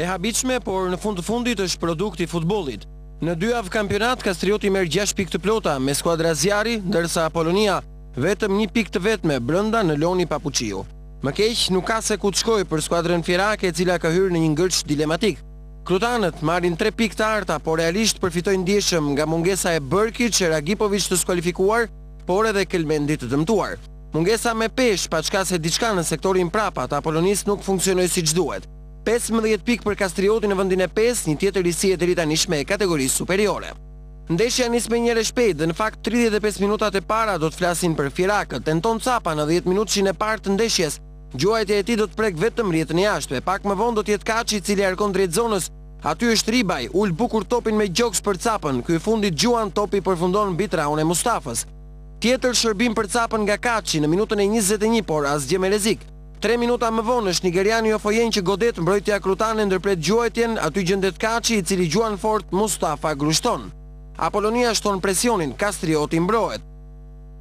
E habitshme, por në fund të fundit është produkt i futbollit. Në 2 javë kampionat, Kastrioti merr 6 pikë të plota me skuadra zjarri, ndërsa Apolonia vetëm 1 pikë të vetme brenda në loni Papuqiu. Më keq nuk ka se ku të shkojë për skuadrën fjerake, e cila ka hyrë në një ngërç dilematik. Krutanët marrin 3 pikë të arta, por realisht përfitojnë ndjeshëm nga mungesa e Bërkić e Ragipović të skualifikuar, por edhe Kelmendi të dëmtuar. Mungesa me pesh, pa çka se diçka në sektorin prapa të Apolonisë nuk funksionoi siç duhet. 15 pikë për Kastrioti në vendin e 5, një tjetër risi e deri tani me kategorisë superiore. Ndeshja nis me njëherë shpejt dhe në fakt 35 minutat e para do të flasin për fjerakët. Tenton Capa në 10 minutëshin e parë të ndeshjes. Gjuajtja e tij do të prek vetëm rrjetën e jashtme. Pak më vonë do të jetë Kaçi, i cili arkon drejt zonës. Aty është Ribaj, ul bukur topin me gjoks për Capën. Ky fundit gjuan topi përfundon mbi traun e Mustafës. Tjetër shërbim për Capën nga Kaçi në minutën e 21, por asgjë me rrezik. 3 minuta më vonë është nigeriani Ofojen që godet mbrojtja krutane ndërpret gjuajtjen, aty gjendet Kaçi, i cili gjuan fort, Mustafa grushton. Apolonia shton presionin, Kastrioti mbrohet.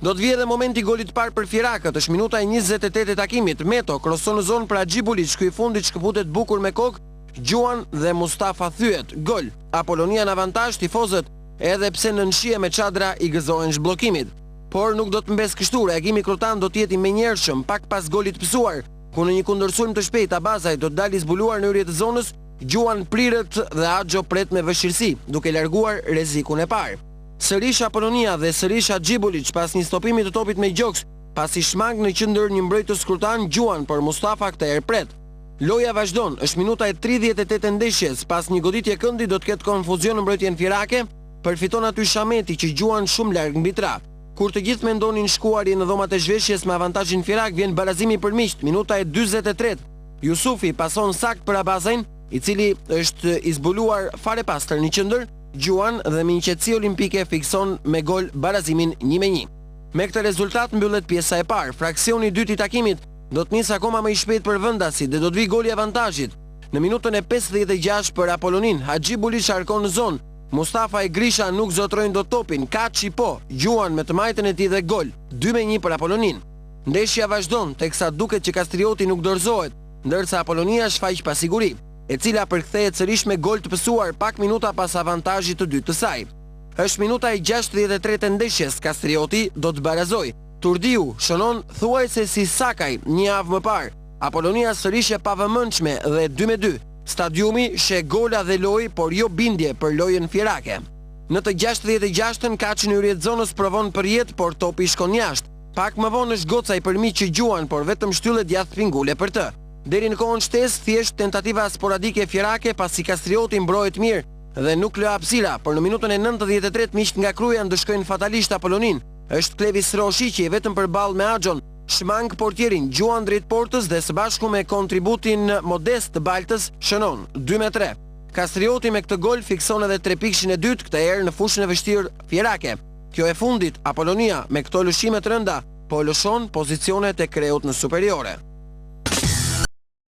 Do të vijë edhe momenti golit parë për fjerakët, është minuta e 28 e takimit. Meto kroson në zonë për Agjibulic, ky i fundit shkëputet bukur me kokë, gjuan dhe Mustafa thyet. Gol. Apolonia në avantazh, tifozët, edhe pse në nshije me çadra i gëzohen zhbllokimit. Por nuk do të mbes kështu, reagimi krutan do të jetë i menjëhershëm, pak pas golit pësuar, ku në një kundërsulm të shpejtë Abazaj do të dalë i zbuluar në hyrje të zonës, gjuan prirët dhe Axho pret me vështirësi, duke larguar rrezikun e parë. Sërish Apolonia dhe sërish Agjibulic pas një stopimi të topit me gjoks, pasi shmang në qendër një mbrojtës krutan gjuan, por Mustafa këtë herë pret. Loja vazhdon, është minuta e 38 e ndeshjes, pas një goditje këndi do të ketë konfuzion në mbrojtjen fjerake, përfiton aty Shameti që gjuan shumë larg mbi tra. Kur të gjithë mendonin shkuarje në dhomat e zhveshjes me avantazhin fjerak, vjen barazimi për miqt, minuta e 43. Yusufi pason sakt për Abazajn, i cili është i zbuluar fare pastër në qendër, gjuan dhe me një qetësi olimpike fikson me gol barazimin 1-1. Me këtë rezultat mbyllet pjesa e parë. Fraksioni i dytë i takimit do të nisë akoma më i shpejt për vendasit dhe do të vijë goli i avantazhit. Në minutën e 56 për Apolonin, Agjibulic arkon në zonë. Mustafa e Grisha nuk zotrojnë do topin, Kaçi po, gjuan me të majtën e tij dhe gol, 2-1 për Apolonin. Ndeshja vazhdon, teksa duket që Kastrioti nuk dorëzohet, ndërsa Apolonia shfaq pasiguri, e cila përkthehet sërish me gol të pësuar pak minuta pas avantazhit të dytë të saj. Është minuta e 63 e ndeshjes, Kastrioti do të barazoj. Turdiu shënon thuajse si Sakaj një javë më parë. Apolonia sërish e pavëmendshme dhe 2-2. Stadiumi she gola dhe loj, por jo bindje për lojën fjerake. Në të 66-ën Kaçi në hyrje të zonës provon për jetë, por topi shkon jashtë. Pak më vonë është Gocaj për miq që gjuan, por vetëm shtyllet djathtë pingule për të. Deri në kohën shtesë thjesht tentativa sporadike fjerake, pasi Kastrioti mbrohet mirë dhe nuk lë hapësira, por në minutën e 93 miqt nga Kruja ndëshkojnë fatalisht Apolonin. Është Klevis Roshi që i vetëm përballë me Axhon. Shmang portierin, gjuan drejt portës dhe së bashku me kontributin modest të Baltës shënon 2-3. Kastrioti me këtë gol fikson edhe 3 pikshin e dytë, këtë herë në fushën e vështirë fjerake. Kjo e fundit, Apolonia me këto lëshime të rënda po lëshon pozicionet e kreut në superiore.